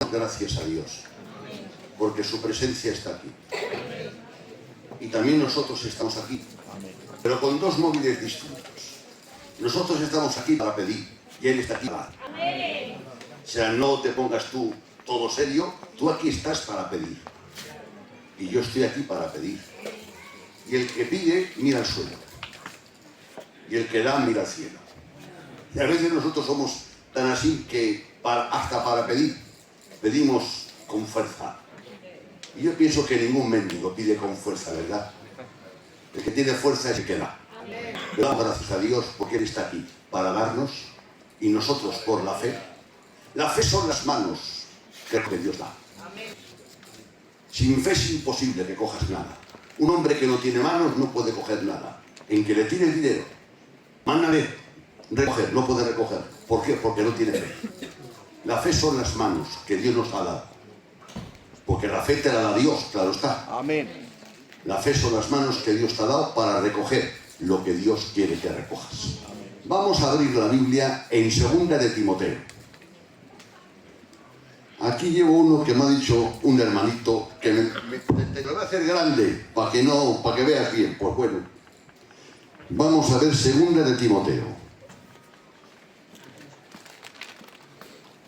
damos gracias a Dios, porque su presencia está aquí. Y también nosotros estamos aquí, pero con dos móviles distintos. Nosotros estamos aquí para pedir, y Él está aquí para dar. O sea, no te pongas tú todo serio, tú aquí estás para pedir. Y yo estoy aquí para pedir. Y el que pide, mira al suelo. Y el que da, mira al cielo. Y a veces nosotros somos tan así que hasta para pedir, pedimos con fuerza. Y yo pienso que ningún mendigo pide con fuerza, ¿verdad? El que tiene fuerza es el que da. Le damos gracias a Dios porque Él está aquí para darnos, y nosotros por la fe. La fe son las manos que Dios da. Sin fe es imposible que cojas nada. Un hombre que no tiene manos no puede coger nada. En que le tire el dinero, mándale recoger, no puede recoger. ¿Por qué? Porque no tiene fe. La fe son las manos que Dios nos ha dado. Porque la fe te la da Dios, claro está. Amén. La fe son las manos que Dios te ha dado para recoger lo que Dios quiere que recojas. Vamos a abrir la Biblia en 2 de Timoteo. Aquí llevo uno que me ha dicho un hermanito que te lo voy a hacer grande para que veas bien. Pues bueno, vamos a ver 2 de Timoteo.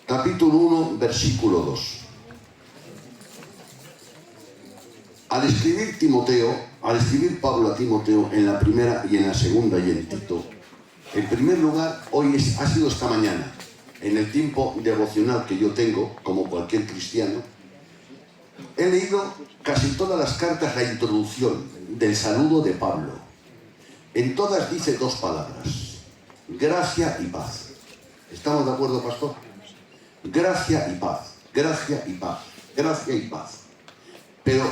Capítulo 1, versículo 2. Al escribir Pablo a Timoteo en la primera y en la segunda y en Tito, en primer lugar, ha sido esta mañana, en el tiempo devocional que yo tengo, como cualquier cristiano, he leído casi todas las cartas, la introducción del saludo de Pablo. En todas dice dos palabras: gracia y paz. ¿Estamos de acuerdo, pastor? Gracia y paz, gracia y paz, gracia y paz. Pero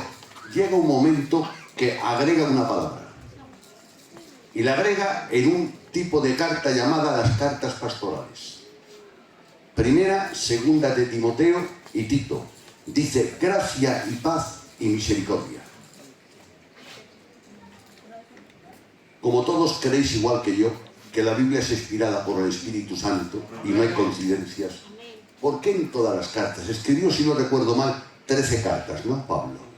llega un momento que agrega una palabra. Y la agrega en un tipo de carta llamada las cartas pastorales. Primera, segunda de Timoteo y Tito. Dice gracia y paz y misericordia. Como todos creéis igual que yo, que la Biblia es inspirada por el Espíritu Santo y no hay coincidencias, ¿por qué en todas las cartas? Escribió, si no recuerdo mal, 13 cartas, ¿no, Pablo?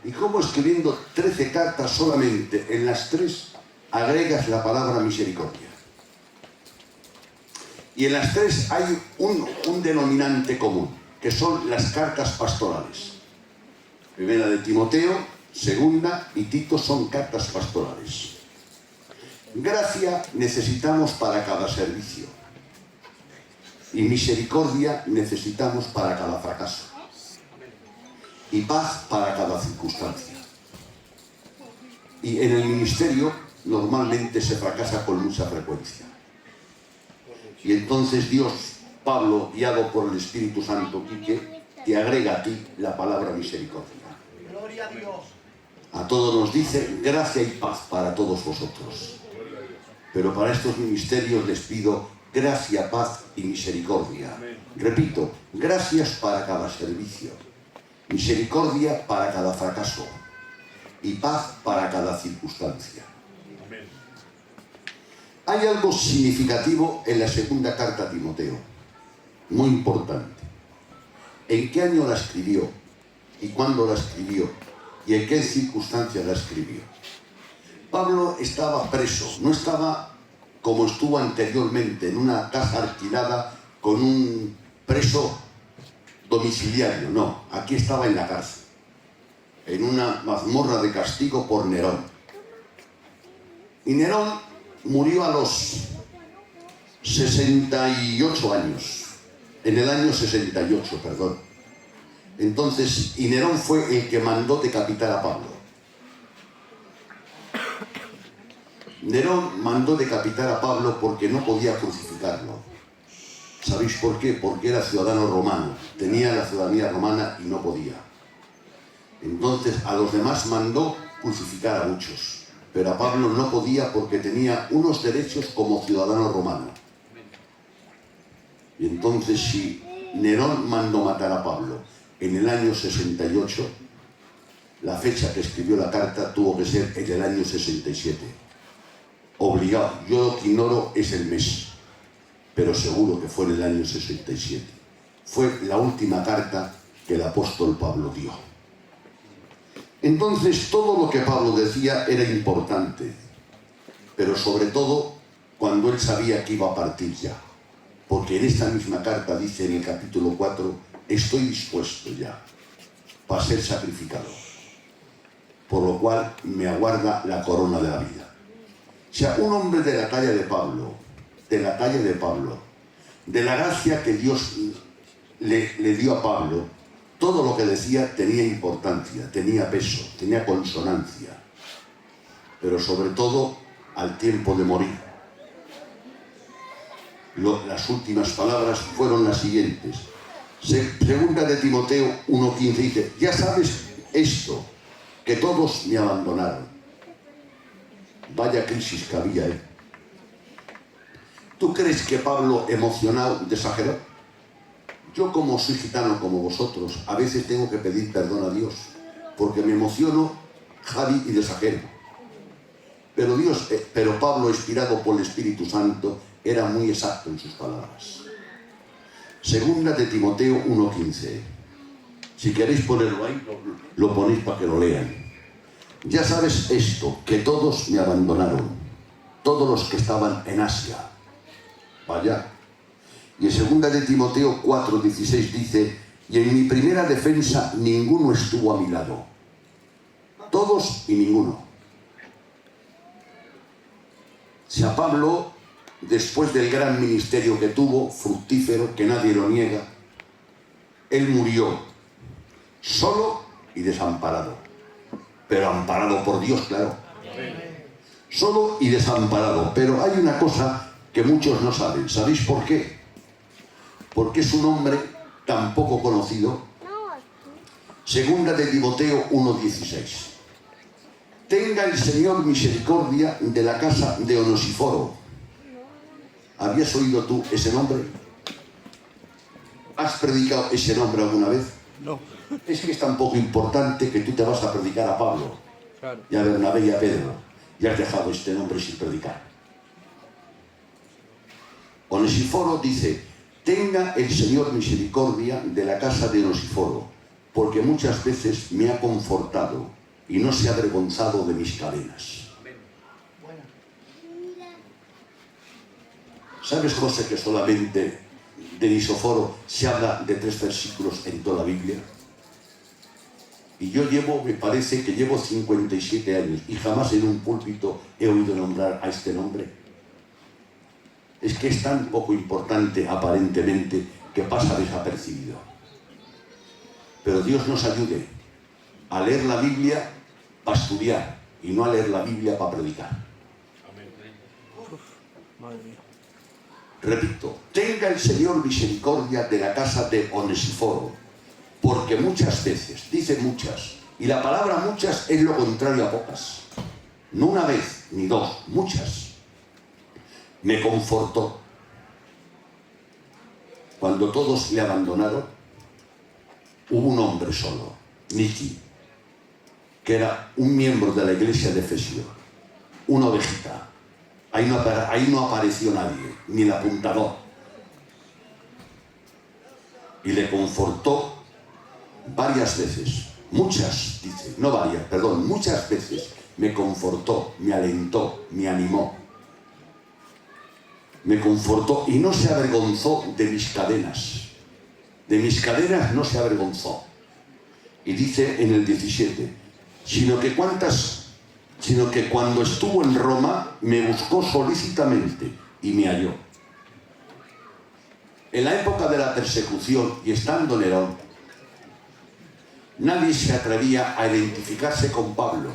¿Y cómo escribiendo 13 cartas solamente en las 3 agregas la palabra misericordia? Y en las 3 hay un denominante común, que son las cartas pastorales. Primera de Timoteo, segunda y Tito son cartas pastorales. Gracia necesitamos para cada servicio. Y misericordia necesitamos para cada fracaso. Y paz para cada circunstancia. Y en el ministerio normalmente se fracasa con mucha frecuencia. Y entonces Dios, Pablo, guiado por el Espíritu Santo, Quique, te agrega a ti la palabra misericordia. Gloria a Dios. A todos nos dice gracia y paz para todos vosotros. Pero para estos ministerios les pido gracia, paz y misericordia. Repito, gracias para cada servicio. Misericordia para cada fracaso y paz para cada circunstancia. Hay algo significativo en la segunda carta a Timoteo, muy importante. ¿En qué año la escribió? ¿Y cuándo la escribió? ¿Y en qué circunstancias la escribió? Pablo estaba preso, no estaba como estuvo anteriormente, en una casa alquilada con un preso domiciliario, no, aquí estaba en la cárcel, en una mazmorra de castigo por Nerón. Y Nerón murió a los 68 años, en el año 68, perdón. Entonces, y Nerón fue el que mandó decapitar a Pablo. Nerón mandó decapitar a Pablo porque no podía crucificarlo. ¿Sabéis por qué? Porque era ciudadano romano, tenía la ciudadanía romana y no podía. Entonces a los demás mandó crucificar a muchos, pero a Pablo no podía porque tenía unos derechos como ciudadano romano. Y entonces si Nerón mandó matar a Pablo en el año 68, la fecha que escribió la carta tuvo que ser en el año 67. Obligado, yo lo que ignoro es el mes, pero seguro que fue en el año 67. fue la última carta que el apóstol Pablo dio. Entonces todo lo que Pablo decía era importante, pero sobre todo cuando él sabía que iba a partir ya. Porque en esta misma carta dice en el capítulo 4, estoy dispuesto ya para ser sacrificado, por lo cual me aguarda la corona de la vida. O sea, un hombre de la talla de Pablo, de la gracia que Dios le dio a Pablo, todo lo que decía tenía importancia, tenía peso, tenía consonancia, pero sobre todo al tiempo de morir. Las últimas palabras fueron las siguientes. Segunda de Timoteo 1:15 dice, ya sabes esto, que todos me abandonaron. Vaya crisis que había, ¿eh? ¿Tú crees que Pablo emocionado exageró? Yo como soy gitano como vosotros, a veces tengo que pedir perdón a Dios, porque me emociono, Javi, y desajero. Pero Pablo, inspirado por el Espíritu Santo, era muy exacto en sus palabras. Segunda de Timoteo 1:15. Si queréis ponerlo ahí, lo ponéis para que lo lean. Ya sabes esto, que todos me abandonaron, todos los que estaban en Asia. Vaya. Y en segunda de Timoteo 4:16 dice, y en mi primera defensa ninguno estuvo a mi lado. Todos y ninguno. Si a Pablo, después del gran ministerio que tuvo, fructífero, que nadie lo niega, él murió solo y desamparado. Pero amparado por Dios, claro. Solo y desamparado. Pero hay una cosa que muchos no saben. ¿Sabéis por qué? Porque es un hombre tan poco conocido. Segunda de Timoteo 1:16. Tenga el Señor misericordia de la casa de Onesíforo. ¿Habías oído tú ese nombre? ¿Has predicado ese nombre alguna vez? No. Es que es tan poco importante que tú te vas a predicar a Pablo, Claro. y a Bernabé y a Pedro, y has dejado este nombre sin predicar. Onesíforo dice, tenga el Señor misericordia de la casa de Onesíforo, porque muchas veces me ha confortado y no se ha avergonzado de mis cadenas. ¿Sabes, José, que solamente de Onesíforo se habla de 3 versículos en toda la Biblia? Y yo me parece que llevo 57 años y jamás en un púlpito he oído nombrar a este nombre. Es que es tan poco importante, aparentemente, que pasa desapercibido. Pero Dios nos ayude a leer la Biblia para estudiar y no a leer la Biblia para predicar. Madre mía. Repito, tenga el Señor misericordia de la casa de Onesíforo, porque muchas veces, dice muchas, y la palabra muchas es lo contrario a pocas, no una vez ni dos, muchas, me confortó. Cuando todos le abandonaron, hubo un hombre solo, Niki, que era un miembro de la iglesia de Efesio, una ovejita. Ahí no apareció nadie, ni el apuntador. Y le confortó varias veces, muchas, dice, no varias, perdón, muchas veces me confortó, me alentó, me animó. Me confortó y no se avergonzó de mis cadenas. De mis cadenas no se avergonzó. Y dice en el 17, sino que cuando estuvo en Roma me buscó solícitamente y me halló. En la época de la persecución y estando Nerón, nadie se atrevía a identificarse con Pablo,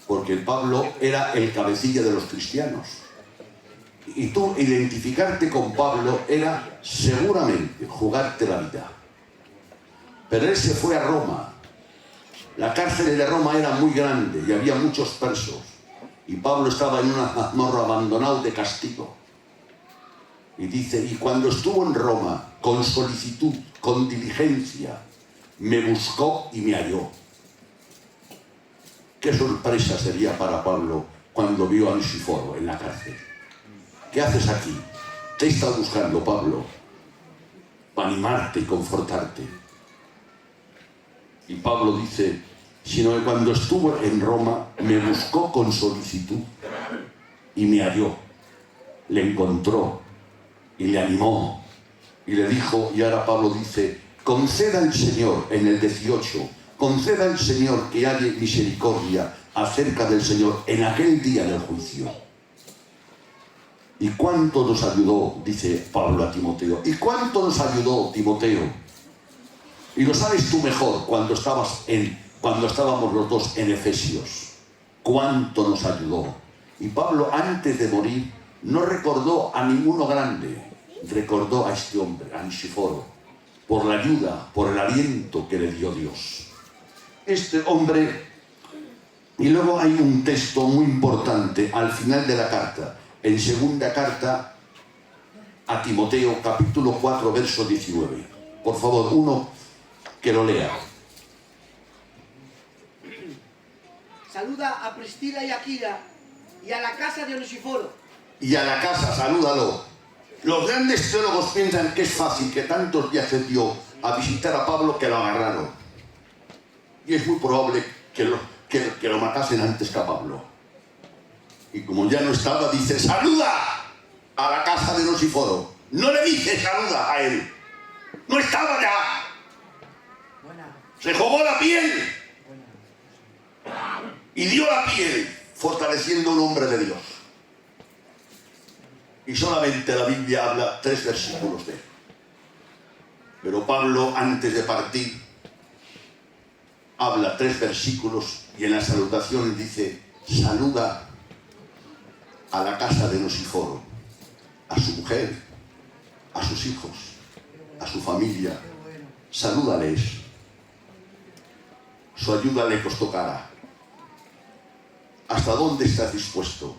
porque Pablo era el cabecilla de los cristianos. Y tú identificarte con Pablo era seguramente jugarte la vida. Pero él se fue a Roma. La cárcel de Roma era muy grande y había muchos presos. Y Pablo estaba en una mazmorra abandonado de castigo. Y dice, y cuando estuvo en Roma, con solicitud, con diligencia, me buscó y me halló. Qué sorpresa sería para Pablo cuando vio a Onesíforo en la cárcel. ¿Qué haces aquí? Te he estado buscando, Pablo. para animarte y confortarte. Y Pablo dice, sino que cuando estuvo en Roma me buscó con solicitud y me halló, le encontró y le animó y le dijo, y ahora Pablo dice, conceda el Señor, en el 18, conceda el Señor que haya misericordia acerca del Señor en aquel día del juicio. ¿Y cuánto nos ayudó? Dice Pablo a Timoteo. ¿Y cuánto nos ayudó Timoteo? Y lo sabes tú mejor cuando estábamos los dos en Efesios. ¿Cuánto nos ayudó? Y Pablo, antes de morir, no recordó a ninguno grande. Recordó a este hombre, a Onesíforo, por la ayuda, por el aliento que le dio Dios. Este hombre, y luego hay un texto muy importante al final de la carta, en segunda carta a Timoteo, capítulo 4, verso 19. Por favor, uno que lo lea. Saluda a Priscila y Aquila y a la casa de Onesíforo. Y a la casa, salúdalo. Los grandes teólogos piensan que es fácil, que tantos viajes dio a visitar a Pablo que lo agarraron. Y es muy probable que lo matasen antes que a Pablo. Y como ya no estaba, dice, saluda a la casa de Onesíforo. No le dice saluda a él. No estaba ya. Se jugó la piel. Y dio la piel, fortaleciendo un hombre de Dios. Y solamente la Biblia habla 3 versículos de él. Pero Pablo, antes de partir, habla 3 versículos y en la salutación dice, saluda a la casa de Onesíforo, a su mujer, a sus hijos, a su familia. Salúdales. Su ayuda le costó cara. ¿Hasta dónde estás dispuesto?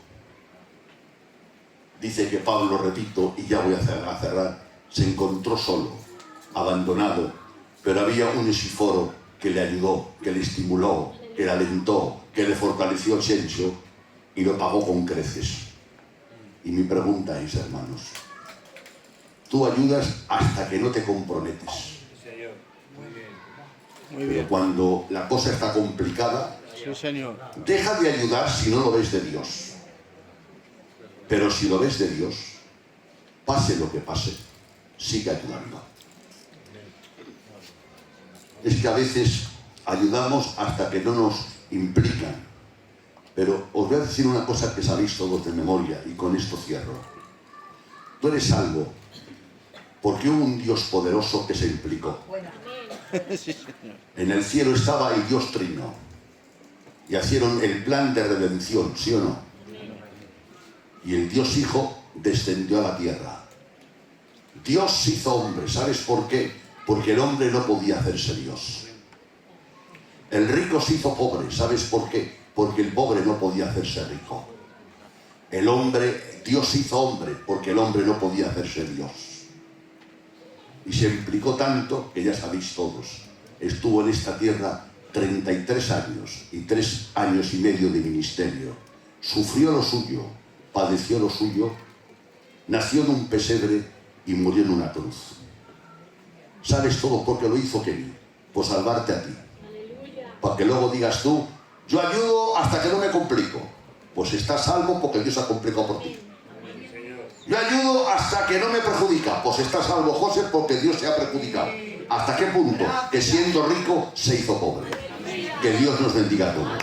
Dice que Pablo, repito, y ya voy a cerrar, se encontró solo, abandonado, pero había un Onesíforo que le ayudó, que le estimuló, que le alentó, que le fortaleció el senso y lo pagó con creces. Y mi pregunta es, hermanos, tú ayudas hasta que no te comprometes. Muy bien. Pero cuando la cosa está complicada, Sí, señor. deja de ayudar si no lo ves de Dios. Pero si lo ves de Dios, pase lo que pase, sigue ayudando. Es que a veces ayudamos hasta que no nos implican. Pero os voy a decir una cosa que sabéis todos de memoria, y con esto cierro. Tú eres salvo porque hubo un Dios poderoso que se implicó. Sí, señor. En el cielo estaba el Dios Trino y hicieron el plan de redención, ¿sí o no? Y el Dios Hijo descendió a la tierra. Dios se hizo hombre, ¿sabes por qué? Porque el hombre no podía hacerse Dios. El rico se hizo pobre, ¿sabes por qué? Porque el pobre no podía hacerse rico. El hombre, Dios se hizo hombre, porque el hombre no podía hacerse Dios. Y se implicó tanto que ya sabéis todos, estuvo en esta tierra 33 años y 3 años y medio de ministerio. Sufrió lo suyo, padeció lo suyo, nació en un pesebre y murió en una cruz. ¿Sabes todo por qué lo hizo, Kenny? Por salvarte a ti. Para que luego digas tú, yo ayudo hasta que no me complico. Pues estás salvo porque Dios ha complicado por ti. Yo ayudo hasta que no me perjudica. Pues estás salvo, José, porque Dios te ha perjudicado. ¿Hasta qué punto? Que siendo rico se hizo pobre. Que Dios nos bendiga a todos.